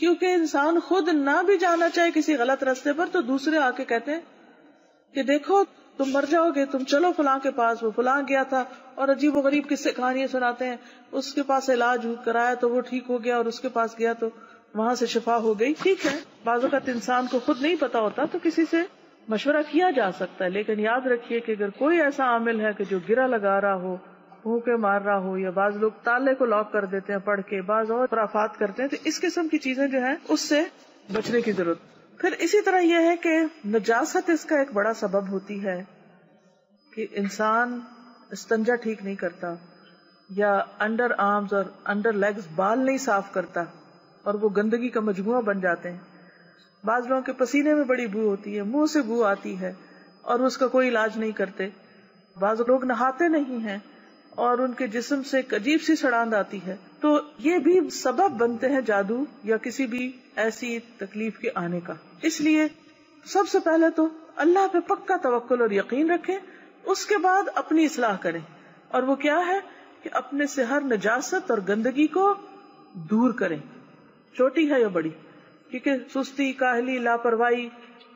کیونکہ انسان خود نہ بھی جانا چاہے کسی غلط راستے پر تو دوسرے آ کے کہتے ہیں کہ دیکھو تم مر جاؤ گے، تم چلو فلاں کے پاس، وہ فلاں گیا تھا، اور عجیب و غریب قصے کہانیاں سناتے ہیں، اس کے پاس علاج کرایا تو وہ ٹھیک ہو گیا، اور اس کے پاس گیا تو وہاں سے شفا ہو گئی. ٹھیک ہے، بعض اوقات انسان کو خود نہیں پتا ہوتا تو کسی سے مشورہ کیا جا سکتا ہے، لیکن یاد رکھیے کہ اگر کوئی ایسا عامل ہے کہ جو گرہ لگا رہا ہو، پھونکے مار رہا ہو، یا بعض لوگ تالے کو لاک کر دیتے ہیں پڑھ کے، بعض اور خرافات کرتے ہیں، تو اس قسم کی چیزیں جو ہیں اس سے بچنے کی ضرورت. پھر اسی طرح یہ ہے کہ نجاست اس کا ایک بڑا سبب ہوتی ہے کہ انسان استنجا ٹھیک نہیں کرتا، یا انڈر آرمز اور انڈر لیگز بال نہیں صاف کرتا، اور وہ گندگی کا مجموعہ بن جاتے ہیں. بعض لوگوں کے پسینے میں بڑی بو ہوتی ہے، منہ سے بو آتی ہے اور اس کا کوئی علاج نہیں کرتے. بعض لوگ نہاتے نہیں ہیں اور ان کے جسم سے ایک عجیب سی سڑاند آتی ہے. تو یہ بھی سبب بنتے ہیں جادو یا کسی بھی ایسی تکلیف کے آنے کا. اس لیے سب سے پہلے تو اللہ پہ پکا توکل اور یقین رکھیں، اس کے بعد اپنی اصلاح کریں. اور وہ کیا ہے کہ اپنے سے ہر نجاست اور گندگی کو دور کریں، چھوٹی ہے یا بڑی. کیونکہ سستی، کاہلی، لاپرواہی،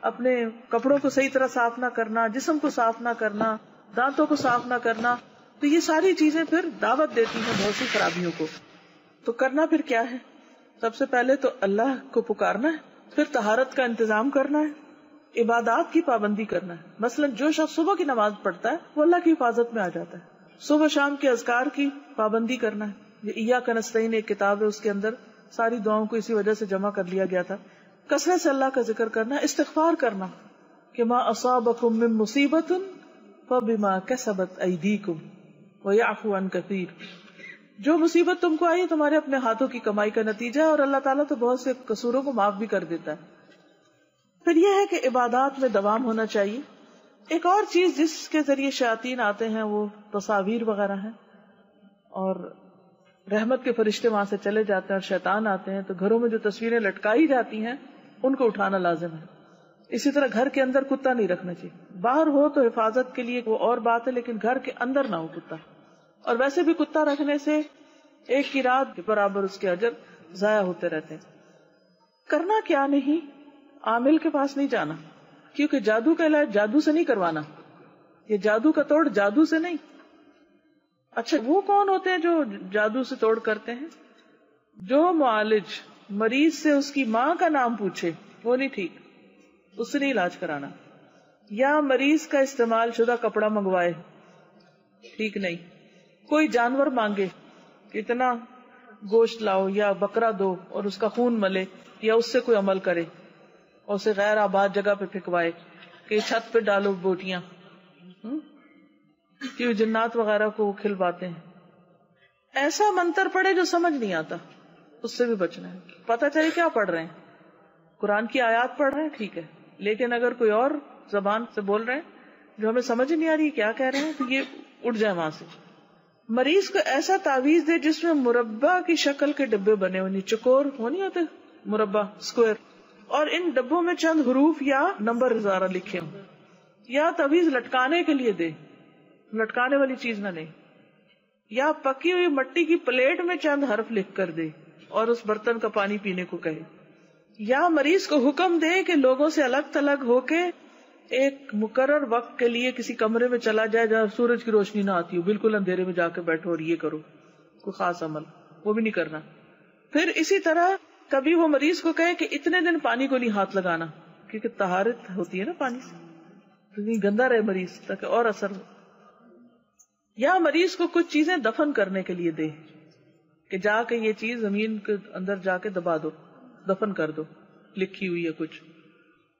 اپنے کپڑوں کو صحیح طرح صاف نہ کرنا، جسم کو صاف نہ کرنا، دانتوں کو صاف نہ کرنا، تو یہ ساری چیزیں پھر دعوت دیتی ہیں بہت سی خرابیوں کو. تو کرنا پھر کیا ہے؟ سب سے پہلے تو اللہ کو پکارنا ہے، پھر طہارت کا انتظام کرنا ہے، عبادات کی پابندی کرنا ہے. مثلا جو شخص صبح کی نماز پڑھتا ہے وہ اللہ کی حفاظت میں آ جاتا ہے. صبح شام کے اذکار کی پابندی کرنا ہے. یہ ایاک نستعین ایک کتاب ہے، اس کے اندر ساری دعاؤں کو اسی وجہ سے جمع کر لیا گیا تھا. کثرت سے اللہ کا ذکر کرنا، استغفار کرنا کہ ما اصابکم من مصیبت فبما کسبت ایدیکم ویعفو عن کثیر. جو مصیبت تم کو آئی تمہارے اپنے ہاتھوں کی کمائی کا نتیجہ ہے، اور اللہ تعالیٰ تو بہت سے قصوروں کو معاف بھی کر دیتا ہے. پھر یہ ہے کہ عبادات میں دوام ہونا چاہیے. ایک اور چیز جس کے ذریعے شیاطین آتے ہیں وہ تصاویر وغیرہ ہیں، اور رحمت کے فرشتے وہاں سے چلے جاتے ہیں اور شیطان آتے ہیں. تو گھروں میں جو تصویریں لٹکائی جاتی ہیں ان کو اٹھانا لازم ہے. اسی طرح گھر کے اندر کتا نہیں رکھنا چاہیے. باہر ہو تو حفاظت کے لیے وہ اور بات ہے، لیکن گھر کے اندر نہ ہو کتا. اور ویسے بھی کتا رکھنے سے ایک کی رات کے برابر اس کے اجر ضائع ہوتے رہتے ہیں. کرنا کیا نہیں، عامل کے پاس نہیں جانا، کیونکہ جادو کا علاج جادو سے نہیں کروانا. یہ جادو کا توڑ جادو سے نہیں. اچھا وہ کون ہوتے ہیں جو جادو سے توڑ کرتے ہیں؟ جو معالج مریض سے اس کی ماں کا نام پوچھے وہ نہیں ٹھیک، اس سے نہیں علاج کرانا. یا مریض کا استعمال شدہ کپڑا منگوائے، ٹھیک نہیں. کوئی جانور مانگے، اتنا گوشت لاؤ یا بکرا دو اور اس کا خون ملے، یا اس سے کوئی عمل کرے اور اسے غیر آباد جگہ پہ پھینکوائے کہ چھت پہ ڈالو بوٹیاں، کہ جنات وغیرہ کو کھلواتے ہیں. ایسا منتر پڑھے جو سمجھ نہیں آتا، اس سے بھی بچنا ہے. پتا چلے کیا پڑھ رہے ہیں، قرآن کی آیات پڑھ رہے ہیں ٹھیک ہے، لیکن اگر کوئی اور زبان سے بول رہے ہیں جو ہمیں سمجھ نہیں آ رہی کیا کہہ رہے ہیں، تو یہ اٹھ جائے وہاں سے. مریض کو ایسا تعویذ دے جس میں مربع کی شکل کے ڈبے بنے ہونی، چکور ہونی ہوتے مربع اسکوائر، اور ان ڈبوں میں چند حروف یا نمبر ازارہ لکھے ہوں. یا تعویذ لٹکانے کے لیے دے، لٹکانے والی چیز نہ لے. یا پکی ہوئی مٹی کی پلیٹ میں چند حرف لکھ کر دے اور اس برتن کا پانی پینے کو کہے. یا مریض کو حکم دے کہ لوگوں سے الگ تھلگ ہو کے ایک مقرر وقت کے لیے کسی کمرے میں چلا جائے جہاں سورج کی روشنی نہ آتی ہو، بالکل اندھیرے میں جا کے بیٹھو اور یہ کرو کوئی خاص عمل، وہ بھی نہیں کرنا. پھر اسی طرح کبھی وہ مریض کو کہے کہ اتنے دن پانی کو نہیں ہاتھ لگانا، کیونکہ طہارت ہوتی ہے نا پانی سے، تو نہیں گندا رہے مریض تاکہ اور اثر ہو. یا مریض کو کچھ چیزیں دفن کرنے کے لیے دے کہ جا کے یہ چیز زمین کے اندر جا کے دبا دو، دفن کر دو، لکھی ہوئی ہے کچھ.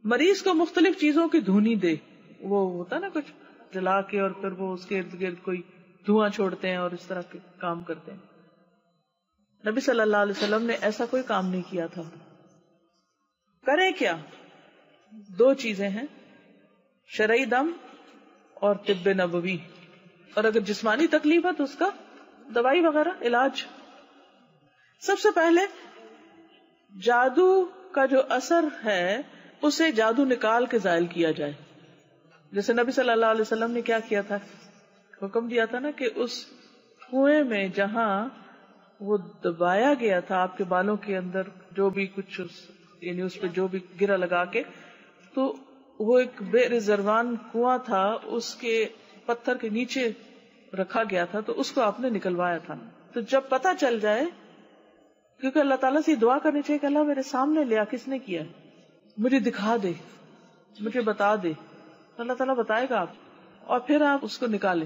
مریض کو مختلف چیزوں کی دھونی دے، وہ ہوتا نا کچھ جلا کے اور پھر وہ اس کے ارد گرد کوئی دھواں چھوڑتے ہیں اور اس طرح کے کام کرتے ہیں. نبی صلی اللہ علیہ وسلم نے ایسا کوئی کام نہیں کیا تھا. کرے کیا؟ دو چیزیں ہیں، شرعی دم اور طب نبوی. اور اگر جسمانی تکلیف ہے تو اس کا دوائی وغیرہ علاج. سب سے پہلے جادو کا جو اثر ہے اسے جادو نکال کے زائل کیا جائے. جیسے نبی صلی اللہ علیہ وسلم نے کیا کیا تھا، حکم دیا تھا نا کہ اس کنویں میں جہاں وہ دبایا گیا تھا آپ کے بالوں کے اندر جو بھی کچھ یعنی اس پہ جو بھی گرا لگا کے، تو وہ ایک بے رضوان کنواں تھا، اس کے پتھر کے نیچے رکھا گیا تھا، تو اس کو آپ نے نکلوایا تھا. تو جب پتا چل جائے، کیونکہ اللہ تعالیٰ سے دعا کرنی چاہیے کہ اللہ میرے سامنے لیا، کس نے کیا، مجھے دکھا دے، مجھے بتا دے. اللہ تعالیٰ بتائے گا آپ، اور پھر آپ اس کو نکالیں.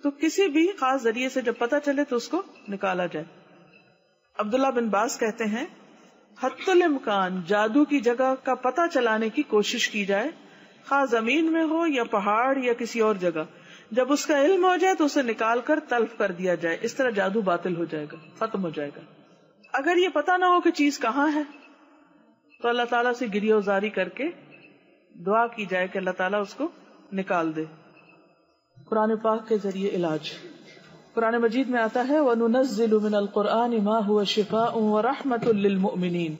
تو کسی بھی خاص ذریعے سے جب پتا چلے تو اس کو نکالا جائے. عبداللہ بن باز کہتے ہیں حتی الامکان جادو کی جگہ کا پتہ چلانے کی کوشش کی جائے، خواہ زمین میں ہو یا پہاڑ یا کسی اور جگہ. جب اس کا علم ہو جائے تو اسے نکال کر تلف کر دیا جائے. اس طرح جادو باطل ہو جائے گا، ختم ہو جائے گا. اگر یہ پتہ نہ ہو کہ چیز کہاں ہے تو اللہ تعالیٰ سے گریہ وزاری کر کے دعا کی جائے کہ اللہ تعالیٰ اس کو نکال دے. قرآن پاک کے ذریعے علاج. قرآن مجید میں آتا ہے وَنُنَزِّلُ مِنَ الْقُرْآنِ مَا هُوَ شِفَاءٌ وَرَحْمَةٌ لِّلْمُؤْمِنِينَ،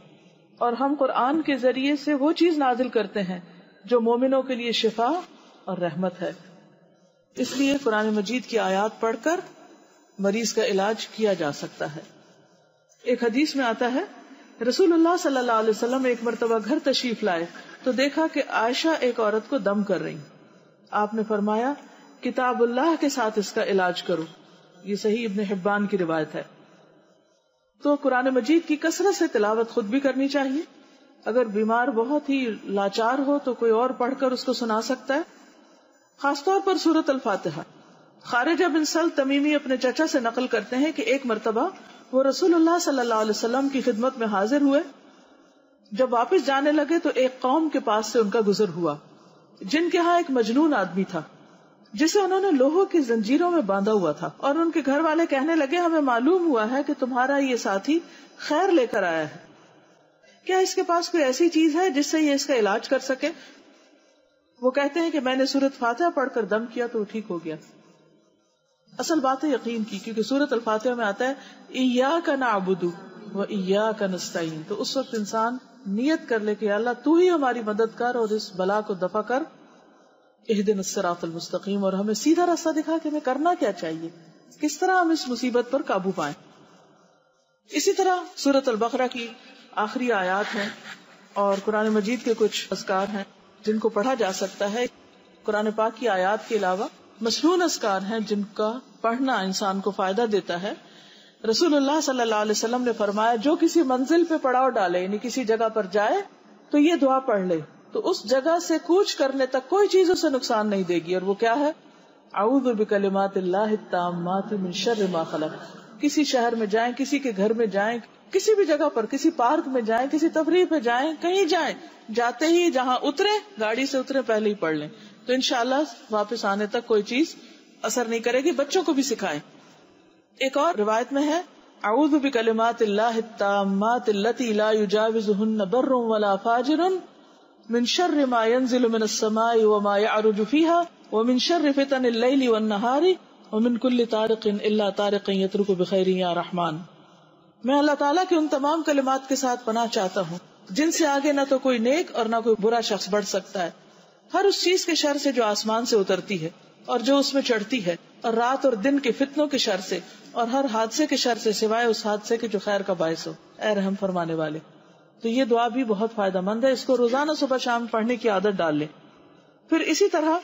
اور ہم قرآن کے ذریعے سے وہ چیز نازل کرتے ہیں جو مومنوں کے لیے شفا اور رحمت ہے. اس لیے قرآن مجید کی آیات پڑھ کر مریض کا علاج کیا جا سکتا ہے. ایک حدیث میں آتا ہے رسول اللہ صلی اللہ علیہ وسلم ایک مرتبہ گھر تشریف لائے تو دیکھا کہ عائشہ ایک عورت کو دم کر رہی. آپ نے فرمایا کتاب اللہ کے ساتھ اس کا علاج کرو. یہ صحیح ابن حبان کی روایت ہے. تو قرآن مجید کی کثرت سے تلاوت خود بھی کرنی چاہیے. اگر بیمار بہت ہی لاچار ہو تو کوئی اور پڑھ کر اس کو سنا سکتا ہے. خاص طور پر سورۃ الفاتحہ. خارجہ بن سل تمیمی اپنے چچا سے نقل کرتے ہیں کہ ایک مرتبہ وہ رسول اللہ صلی اللہ علیہ وسلم کی خدمت میں حاضر ہوئے. جب واپس جانے لگے تو ایک قوم کے پاس سے ان کا گزر ہوا جن کے ہاں ایک مجنون آدمی تھا جسے انہوں نے لوہوں کی زنجیروں میں باندھا ہوا تھا. اور ان کے گھر والے کہنے لگے ہمیں معلوم ہوا ہے کہ تمہارا یہ ساتھی خیر لے کر آیا ہے، کیا اس کے پاس کوئی ایسی چیز ہے جس سے یہ اس کا علاج کر سکے؟ وہ کہتے ہیں کہ میں نے سورۃ فاتحہ پڑھ کر دم کیا تو وہ ٹھیک ہو گیا. اصل بات ہے یقین کی، کیونکہ سورۃ الفاتحہ میں آتا ہے ایاک نعبد و ایاک نستعین. تو اس وقت انسان نیت کر لے کہ اللہ تو ہی ہماری مدد کر اور اس بلا کو دفع کر، اہدنا الصراط المستقیم، اور ہمیں سیدھا راستہ دکھا کہ ہمیں کرنا کیا چاہیے، کس طرح ہم اس مصیبت پر قابو پائیں. اسی طرح سورۃ البقرہ کی آخری آیات ہیں اور قرآن مجید کے کچھ اذکار ہیں جن کو پڑھا جا سکتا ہے. قرآن پاک کی آیات کے علاوہ مسنون اذکار ہیں جن کا پڑھنا انسان کو فائدہ دیتا ہے. رسول اللہ صلی اللہ علیہ وسلم نے فرمایا جو کسی منزل پہ پڑاؤ ڈالے یعنی کسی جگہ پر جائے تو یہ دعا پڑھ لے تو اس جگہ سے کوچ کرنے تک کوئی چیز اسے نقصان نہیں دے گی. اور وہ کیا ہے؟ اعوذ بکلمات اللہ التامات من شر ما خلق. کسی شہر میں جائیں، کسی کے گھر میں جائیں، کسی بھی جگہ پر، کسی پارک میں جائیں، کسی تفریح پہ جائیں، کہیں جائیں، جاتے ہی جہاں اترے، گاڑی سے اترے پہلے ہی پڑھ لیں تو انشاءاللہ واپس آنے تک کوئی چیز اثر نہیں کرے گی. بچوں کو بھی سکھائیں. ایک اور روایت میں ہے اعوذ بکلمات اللہ التامات التی لا یجاوزہن بر ولا فاجر من شر ما ينزل من السماء وما يعرج فيها ومن شر فتن الليل والنهار ومن كل طارق الا طارق يترك بخير يا رحمان. میں اللہ تعالیٰ کے ان تمام کلمات کے ساتھ پناہ چاہتا ہوں جن سے آگے نہ تو کوئی نیک اور نہ کوئی برا شخص بڑھ سکتا ہے، ہر اس چیز کے شر سے جو آسمان سے اترتی ہے اور جو اس میں چڑھتی ہے، اور رات اور دن کے فتنوں کے شر سے، اور ہر حادثے کے شر سے سوائے اس حادثے کے جو خیر کا باعث ہو، اے رحم فرمانے والے. تو یہ دعا بھی بہت فائدہ مند ہے، اس کو روزانہ صبح شام پڑھنے کی عادت ڈال لیں. پھر اسی طرح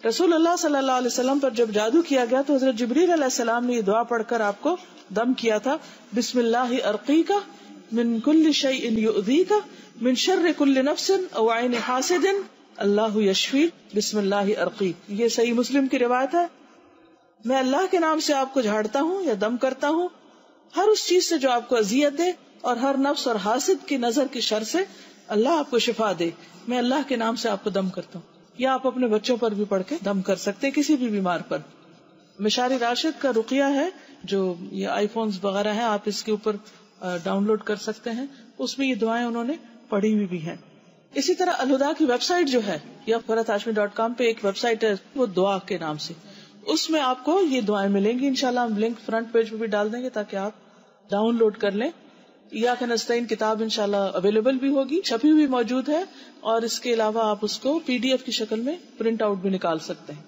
رسول اللہ صلی اللہ علیہ وسلم پر جب جادو کیا گیا تو حضرت جبریل علیہ السلام نے یہ دعا پڑھ کر آپ کو دم کیا تھا. بسم اللہ ارقیک من کل شیء یؤذیک من شر کل نفس او عین حاسد اللہ یشفی بسم اللہ ارقیک. یہ صحیح مسلم کی روایت ہے. میں اللہ کے نام سے آپ کو جھاڑتا ہوں یا دم کرتا ہوں ہر اس چیز سے جو آپ کو اذیت دے اور ہر نفس اور حاسد کی نظر کی شر سے اللہ آپ کو شفا دے. میں اللہ کے نام سے آپ کو دم کرتا ہوں. یا آپ اپنے بچوں پر بھی پڑھ کے دم کر سکتے ہیں، کسی بھی بیمار پر. مشاری راشد کا رقیہ ہے جو یہ آئی فونز وغیرہ ہیں، آپ اس کے اوپر ڈاؤن لوڈ کر سکتے ہیں. اس میں یہ دعائیں انہوں نے پڑھی ہوئی بھی ہیں. اسی طرح الہدا کی ویب سائٹ جو ہے یا فرحتہاشمی.com پہ ایک ویب سائٹ ہے وہ دعا کے نام سے، اس میں آپ کو یہ دعائیں ملیں گی. انشاءاللہ ہم لنک فرنٹ پیج پہ بھی ڈال دیں گے تاکہ آپ ڈاؤن لوڈ کر لیں. ایاک نستعین کتاب انشاءاللہ اویلیبل بھی ہوگی، چھپی ہوئی موجود ہے، اور اس کے علاوہ آپ اس کو PDF کی شکل میں پرنٹ آؤٹ بھی نکال سکتے ہیں.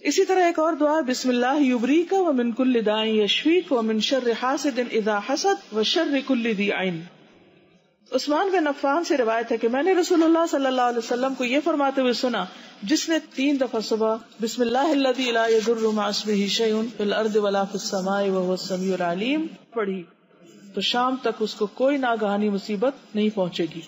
اسی طرح ایک اور دعا، بسم اللہ یبریک ومن کل داء یشفیک ومن شر حاسد اذا حسد وشر کل ذی عین۔ عثمان بن عفان سے روایت ہے کہ میں نے رسول اللہ صلی اللہ علیہ وسلم کو یہ فرماتے ہوئے سنا، جس نے 3 دفعہ صبح بسم اللہ الذی لا یضر مع اسمہ شیء فی الارض ولا فی السماء وهو السمیع العلیم پڑھی تو شام تک اس کو کوئی ناگہانی مصیبت نہیں پہنچے گی۔